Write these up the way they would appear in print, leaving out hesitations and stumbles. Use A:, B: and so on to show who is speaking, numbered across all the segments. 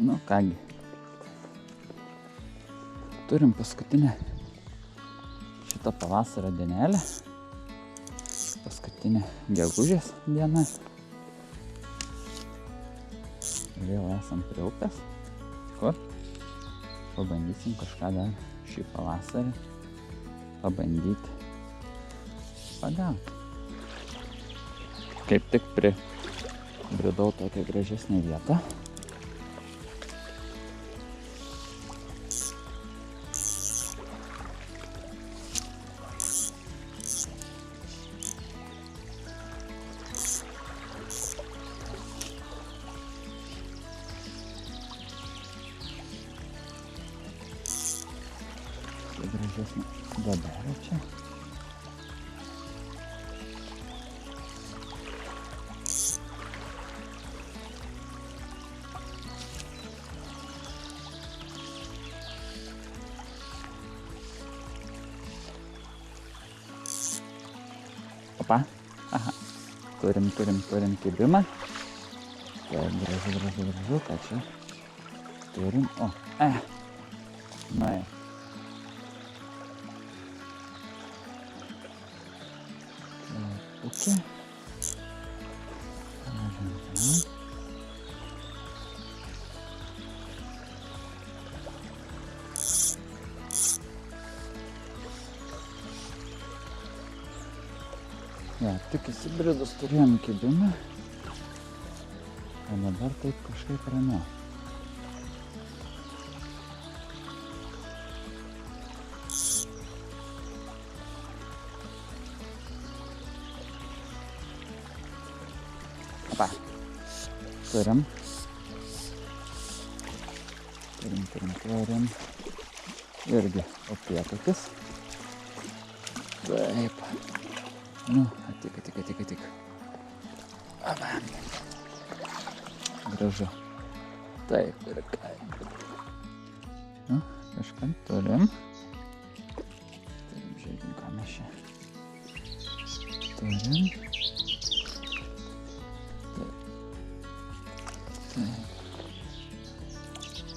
A: Nu kągi. Turim paskutinę šitą pavasario dienelę. Paskutinė gegužės diena. Vėl esam prie upės, kur pabandysim kažką dar šį pavasarį pabandyti pagauti. Kaip tik pribridau tokią gražesnę vietą. Gražesnė duobelė čia. Opa. Aha. Turim kibimą. Tai gražu, ką čia turim. O, nuėjo. Upė. Ja, tik įsibridus turėjom kibimą, o dabar taip kažkaip ramiau. Opa, turim. Irgi upėtakis. Taip. Nu, atik. Opa. Gražu. Taip, ir ką. Nu, kažką turim. Taip, žiūrėkim, ką mes čia turim.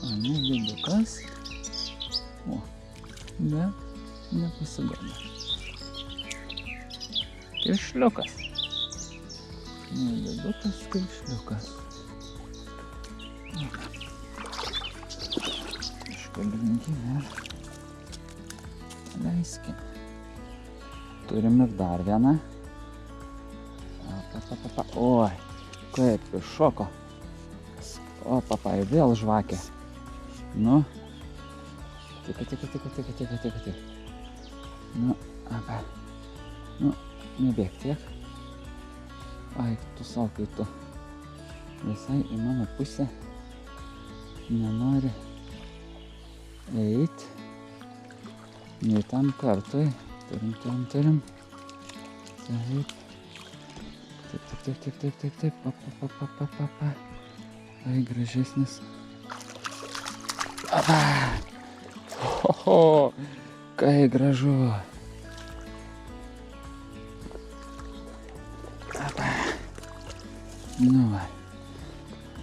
A: O ne, didukas. O, bet nepasidomė. Kiršliukas. Ne, didukas, kiršliukas. Iškabinkim ir leiskim. Turim ir dar vieną. Oi, kaip iššoko. O, papai, vėl žvakė. Nu. Tik. Nu, apa. Nu, nebėg tiek. Ai, tu savo, kai tu visai į mano pusę nenori eit. Nei tam kartui. Turim. Taip. Papa. Ai, gražesnis. Apa! Oho! Kai gražu! Apa! Nu va.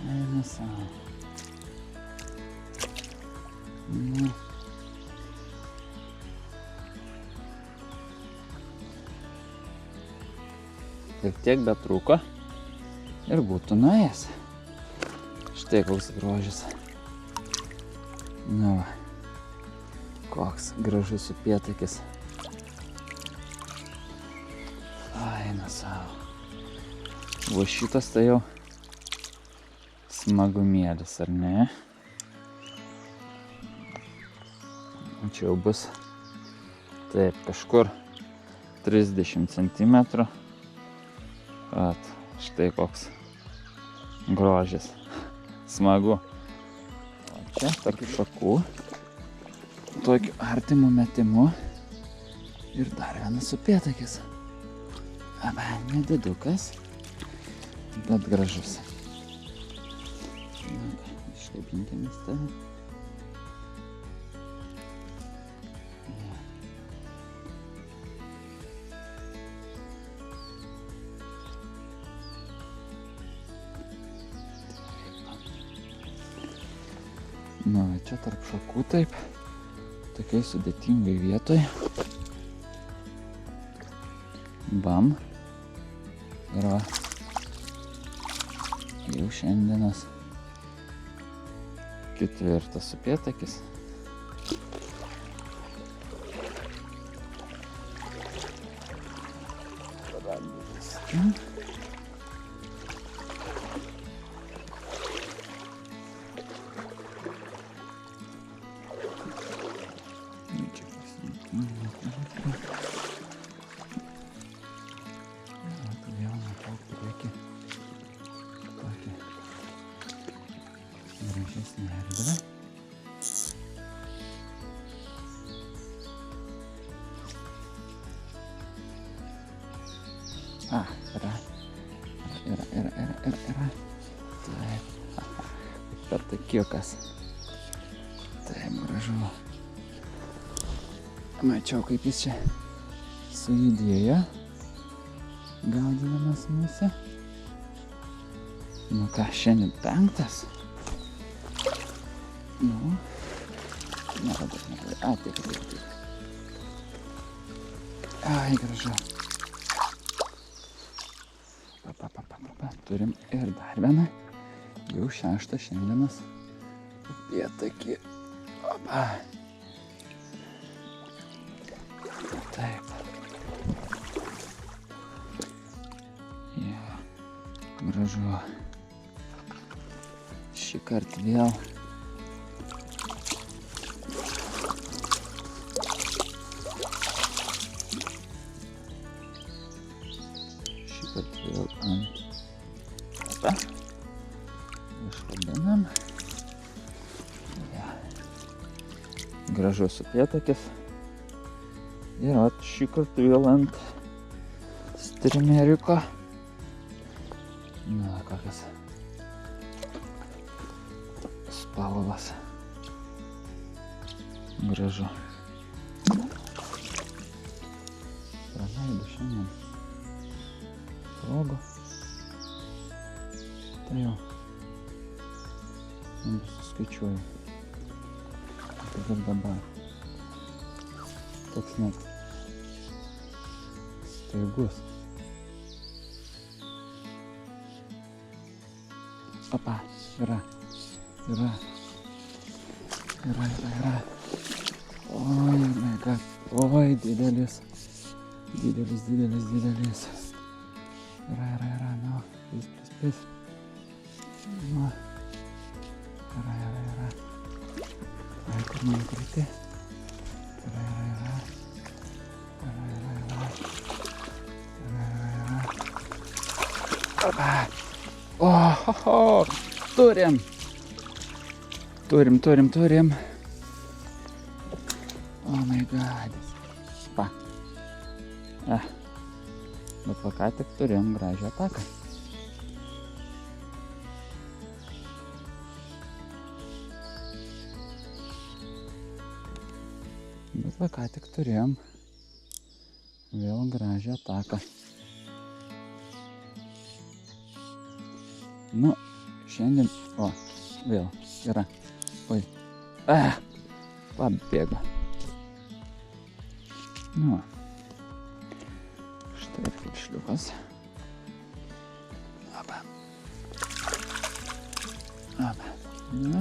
A: Eina savo. Nu. Tiek betrūko ir būtų nuėjęs. Štai koks grožis. Nu va. Koks gražus upėtakis. Eina savo. Va šitas tai jau smagumėlis, ar ne? Čia jau bus taip kažkur 30 cm. Vat, štai koks grožis. Smagu. O čia tokių šakų, tokiu artimu metimu ir dar vienas upėtakis. Aba, nedidukas, bet gražus. Na, iškabinkim į tave. Na, čia tarp šakų taip, tokiai sudėtingai vietoj. Bam. Ir va, jau šiandienas 4 upėtakis. Padandytis čia. Gražesnė erdvė. Yra. Taip. Pertakiukas. Taip, gražu. Mačiau, kaip jis čia sujudėjo, gaudydamas mūsų. Nu ką, šiandien 5. Nu, nelabai. Taip. Ai, gražu. Turim ir dar vieną. Jau 6 šiandienas upėtakį. Opa. Taip. Ja, gražu. Šį kartą vėl. Vėl ant iškabinam. Ja. Gražus upėtakis. Ir vat šį kartą vėl ant strimeriuko. Na, kokias spalvas. Gražu. Praleidu šiandien progą. Tai jau suskaičiuoju. Ir dabar toks net staigus. Opa, yra. Oi, mega. Oi, didelis. Yra, no, please. No. Yra. Ai, kur man kriti. Yra. Opa. Ohoho, turim. Oh my god. Pa. Bet va ką tik turėjom gražią ataką. Vėl gražią ataką. Nu, šiandien... O, vėl yra. Oi. Pabėgo. Nu. Štai ir filšliukas. Opa. Na.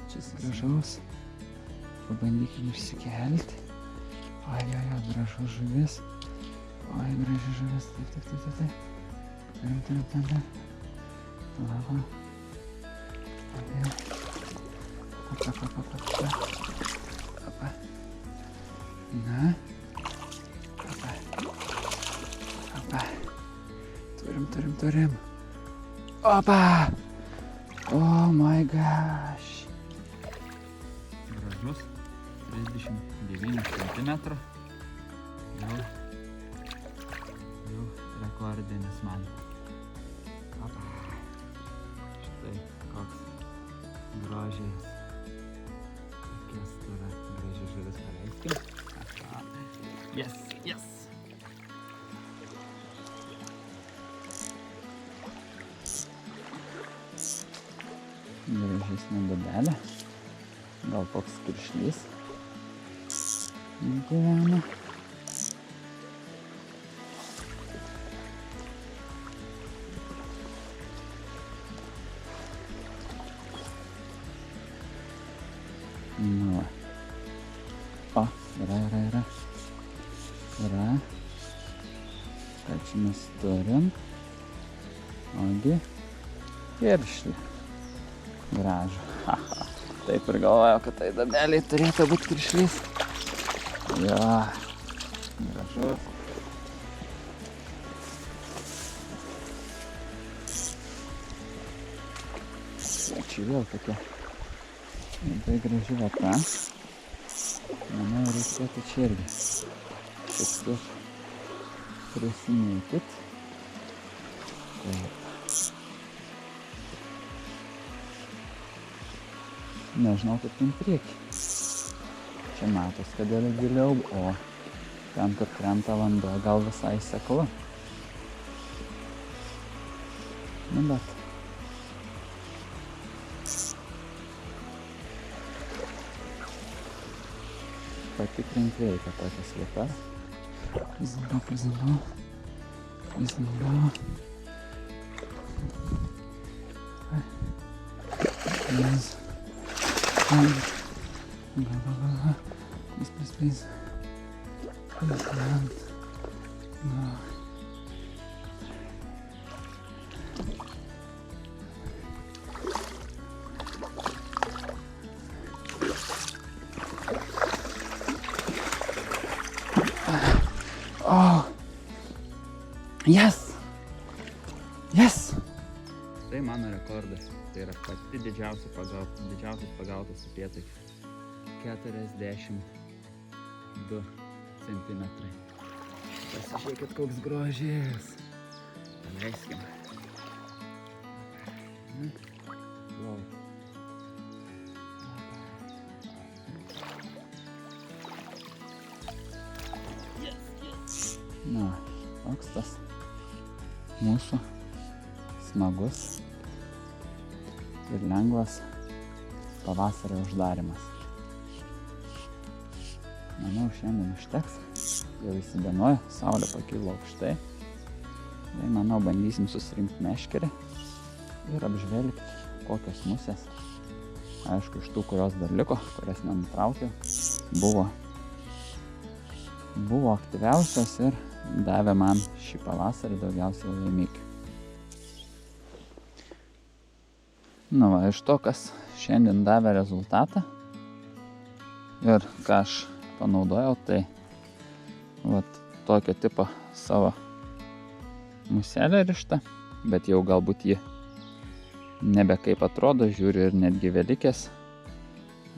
A: Čia gražaus. Pabandykim išsikelti. Oi, gražus žuvis. Oi, graži žuvis. Taip. Turim. Lava. Opa. Na. Opa. Turim. Opa! Oh my gosh. Gražus. 39 cm. Jau rekordinis man. Opa. Štai koks grožis. Tokias yra graži žuvis paleiskim. Yes. Gražesnė dubelė. Gal koks kiršlys gyvena. Nu va. O, yra. Ką čia mes turim? Ogi, kiršlį. Gražu. Taip ir galvoju, kad tai dubeliai turėtų būti kiršlys. Jo, gražus. Čia vėl tokia labai graži vieta. Manau, reikėtų čia irgi šiek tiek prisimėtyt. Taip. Nežinau, kaip ten priekį. Čia matos, kad yra giliau, o ten, kur krenta vanduo, gal visai seklu. Nu, bet patikrinti reikia tokias vietas. Prizamau. Please. Oh, yes. Tai mano rekordas. Tai yra pati didžiausias pagautas upėtakis. 42 centimetrai. Pasižiūrėkit, koks grožis. Paleiskim. Wow. Na, toks tas mūsų smagus ir lengvas pavasario uždarimas. Manau, šiandien užteks. Jau įsidenojo, saulė pakilo aukštai. Tai, manau, bandysim susirinkti meškerį ir apžvelgti, kokios musės. Aišku, iš tų, kurios dar liko, kurias nenutraukiau, buvo aktyviausios ir davė man šį pavasarį daugiausiai laimikių. Nu va, iš to, kas šiandien davė rezultatą ir ką aš panaudojau, tai vat tokio tipo savo muselę rištą, bet jau galbūt ji nebe kaip atrodo, žiūriu ir netgi velikės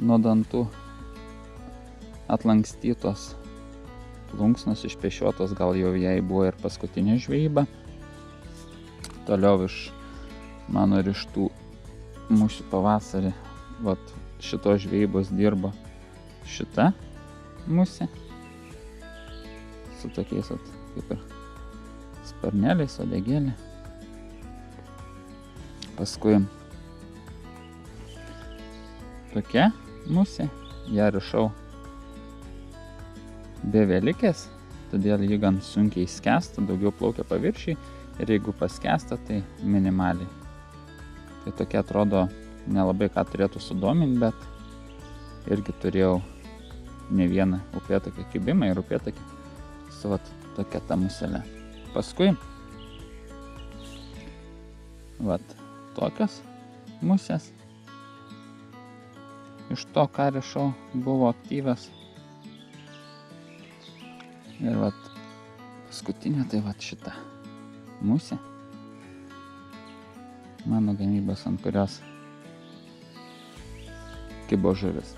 A: nuo dantų atlankstytos, plunksnos išpešiotos, gal jau jai buvo ir paskutinė žvejyba. Toliau iš mano rištų musių pavasarį, vat šitos žvejybos dirbo šita musė su tokiais kaip ir sparneliais, uodegėlė. Paskui tokia musė, ją rišau be velikės, todėl ji gan sunkiai skęsta, daugiau plaukia paviršiai ir jeigu paskęsta, tai minimaliai. Tai tokia atrodo nelabai ką turėtų sudominti, bet irgi turėjau ne vieną upėtakio kibimą ir upėtakį su vat tokia ta muselė. Paskui vat tokios musės iš to, ką rišau, buvo aktyvios. Ir vat paskutinė, tai vat šita musė mano gamybos, ant kurios kibo žuvis.